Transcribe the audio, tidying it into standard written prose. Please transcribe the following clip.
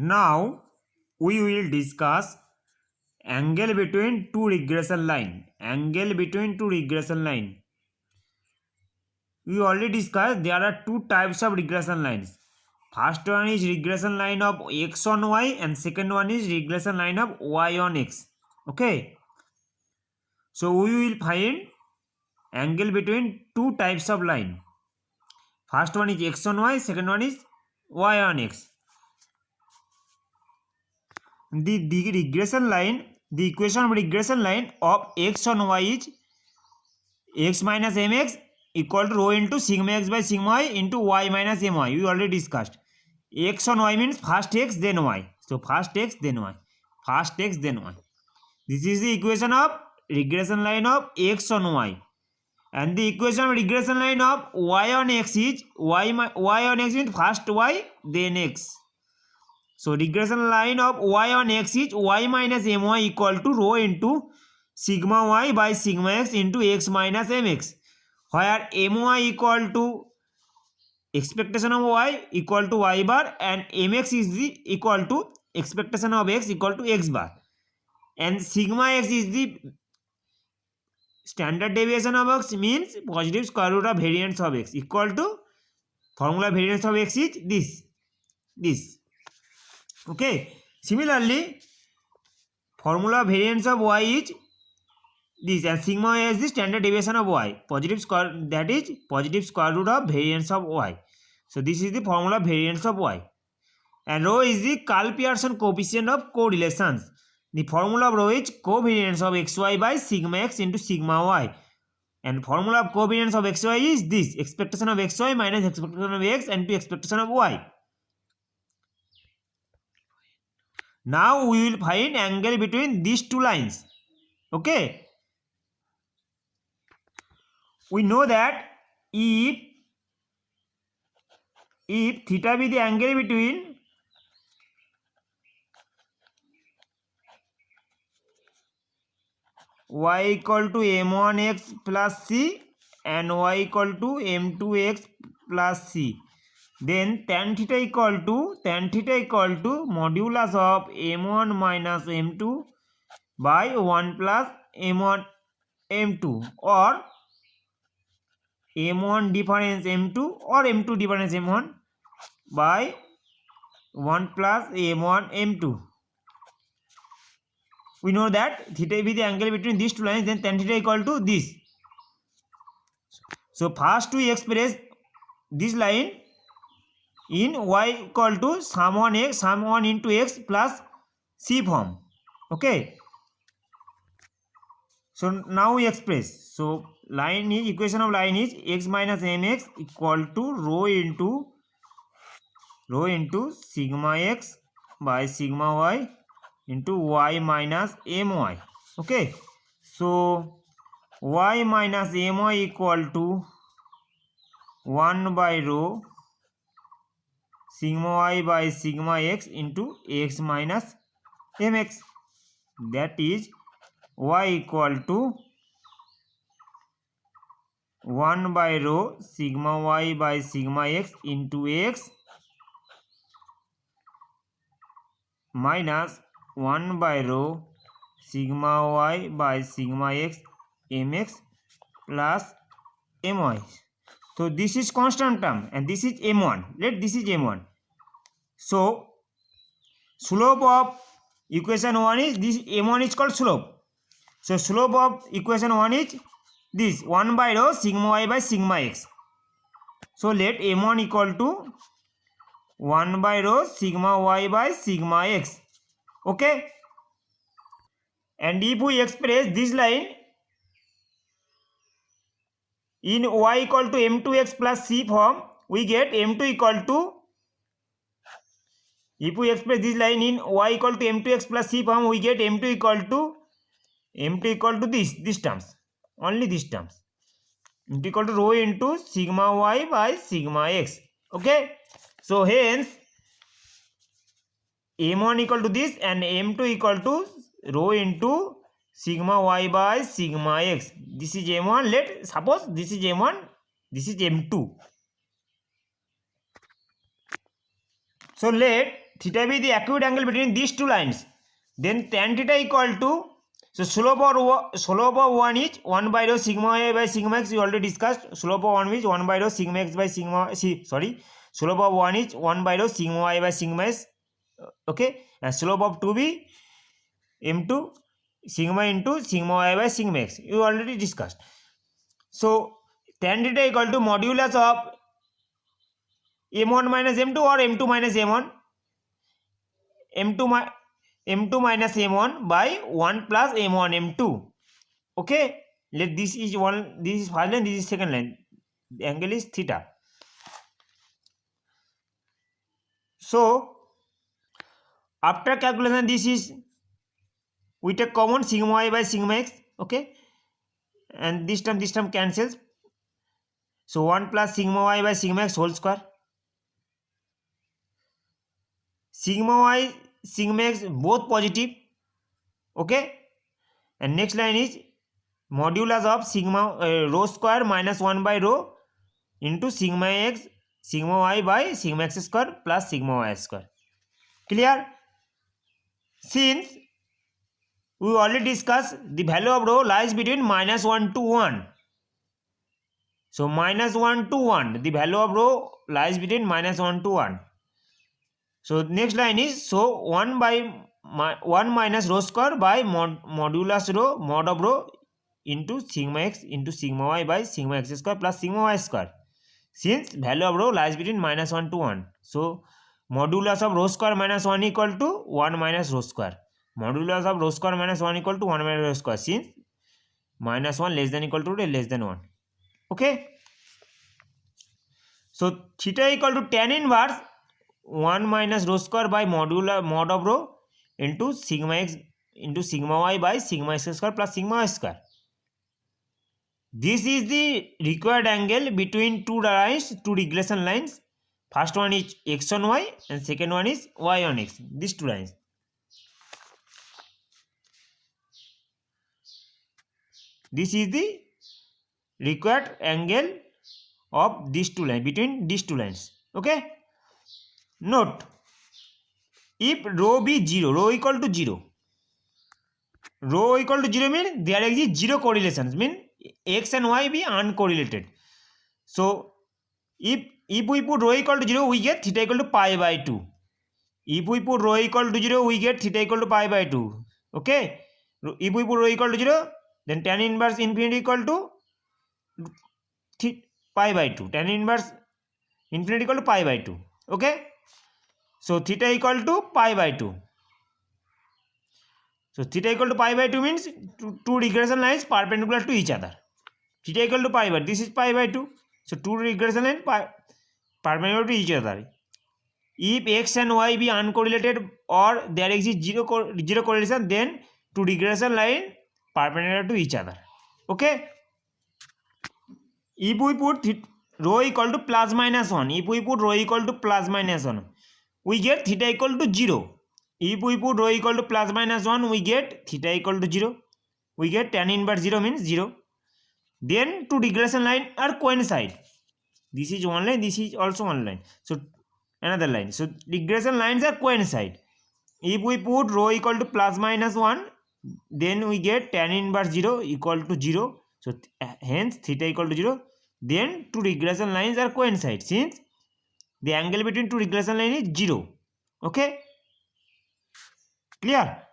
Now we will discuss angle between two regression line. Angle between two regression line. We already discussed there are two types of regression lines. First one is regression line of x on y and second one is regression line of y on x. Okay. So we will find angle between two types of line. First one is x on y, second one is y on x. The regression line, the equation of regression line of x on y is x minus mx equal to rho into sigma x by sigma y into y minus my. We already discussed. X on y means first x then y. So first x then y. First x then y. This is the equation of regression line of x on y. And the equation of regression line of y on x is y on x means first y then x. So regression line of y on x is y minus my equal to rho into sigma y by sigma x into x minus mx, where my equal to expectation of y equal to y bar and mx is the equal to expectation of x equal to x bar, and sigma x is the standard deviation of x means positive square root of variance of x equal to formula variance of x is this. Okay. Similarly, formula variance of y is this, and sigma is the standard deviation of y, positive square, that is positive square root of variance of y. So this is the formula variance of y, and rho is the Karl-Pearson coefficient of correlations. The formula of rho is covariance of xy by sigma x into sigma y, and formula of covariance of xy is this, expectation of xy minus expectation of x and to expectation of y. Now we will find angle between these two lines. Okay. We know that if theta be the angle between y equal to m1x plus c and y equal to m2x plus c, then tan theta equal to modulus of m1 minus m2 by 1 plus m1 m2, or m1 difference m2 or m2 difference m1 by 1 plus m1 m2. We know that theta be the angle between these two lines, then tan theta equal to this. So first we express this line in y equal to sum 1 into x plus c form. Okay. So now we express. So line is, equation of line is x minus mx equal to rho into sigma x by sigma y into y minus my. Okay. So y minus my equal to 1 by rho sigma y by sigma x into x minus mx, that is y equal to 1 by rho sigma y by sigma x into x minus 1 by rho sigma y by sigma x mx plus my. So this is constant term and this is m1. Let this is m1. So slope of equation 1 is this, m1 is called slope. So slope of equation 1 is this, 1 by rho sigma y by sigma x. So let m1 equal to 1 by rho sigma y by sigma x. Okay. And if we express this line in y equal to m2x plus c form, we get m2 equal to, if we express this line in y equal to m2x plus c form, we get m2 equal to this terms, only these terms, m2 equal to rho into sigma y by sigma x. Okay. So hence m1 equal to this and m2 equal to rho into sigma y by sigma x. This is m1. Let suppose this is m1, this is m2. So let theta be the acute angle between these two lines, then tan theta equal to, so slope of one is 1 by rho sigma a by sigma x. We already discussed. Slope of one is 1 by rho sigma x by sigma slope of one is 1 by rho sigma y by sigma s. Okay, and slope of 2 be m2 sigma into sigma y by sigma x. You already discussed. So tan theta equal to modulus of m1 minus m2 or m2 minus m1, m2 minus m1 by 1 plus m1 m2. Okay, let this is one, this is first line, this is second line. The angle is theta. So after calculation, this is, we take common sigma y by sigma x. Okay, and this term cancels. So 1 plus sigma y by sigma x whole square. Sigma y sigma x both positive. Okay, and next line is modulus of sigma rho square minus 1 by rho into sigma x sigma y by sigma x square plus sigma y square. Clear? Since we already discussed the value of rho lies between minus 1 to 1. So minus 1 to 1, the value of rho lies between minus 1 to 1. So next line is, so 1 minus rho square by modulus rho mod of rho into sigma x into sigma y by sigma x square plus sigma y square. Since value of rho lies between minus 1 to 1. So modulus of rho square minus 1 equal to 1 minus rho square. Modulus of rho square minus 1 equal to 1 minus rho square. Since minus 1 less than equal to less than 1. Okay. So theta equal to tan inverse 1 minus rho square by mod of rho into sigma x into sigma y by sigma x square plus sigma y square. This is the required angle between two lines, two regression lines. First one is x on y and second one is y on x. These two lines. This is the required angle of these two lines, between these two lines. Okay. Note, if rho be 0, rho equal to 0. Rho equal to 0 means there exists zero correlations, means x and y be uncorrelated. So if we put rho equal to 0, we get theta equal to pi by 2. If we put rho equal to 0, we get theta equal to pi by 2. Okay. If we put rho equal to 0, then tan inverse infinity equal to pi by 2. Tan inverse infinity equal to pi by 2. Okay. So theta equal to pi by 2. So theta equal to pi by 2 means two regression lines perpendicular to each other. Theta equal to pi by, this is pi by 2. So two regression lines perpendicular to each other. If x and y be uncorrelated or there exists zero correlation, then two regression line perpendicular to each other. Okay. If we put rho equal to plus minus 1, if we put rho equal to plus minus 1, we get theta equal to 0. If we put rho equal to plus minus 1, we get theta equal to 0. We get tan inverse 0 means 0. Then two regression lines are coincide. This is one line, this is also one line. So another line. So regression lines are coincide. If we put rho equal to plus minus 1, then we get tan inverse 0 equal to 0. So hence theta equal to 0. Then two regression lines are coincide, since the angle between two regression lines is 0. Okay. Clear?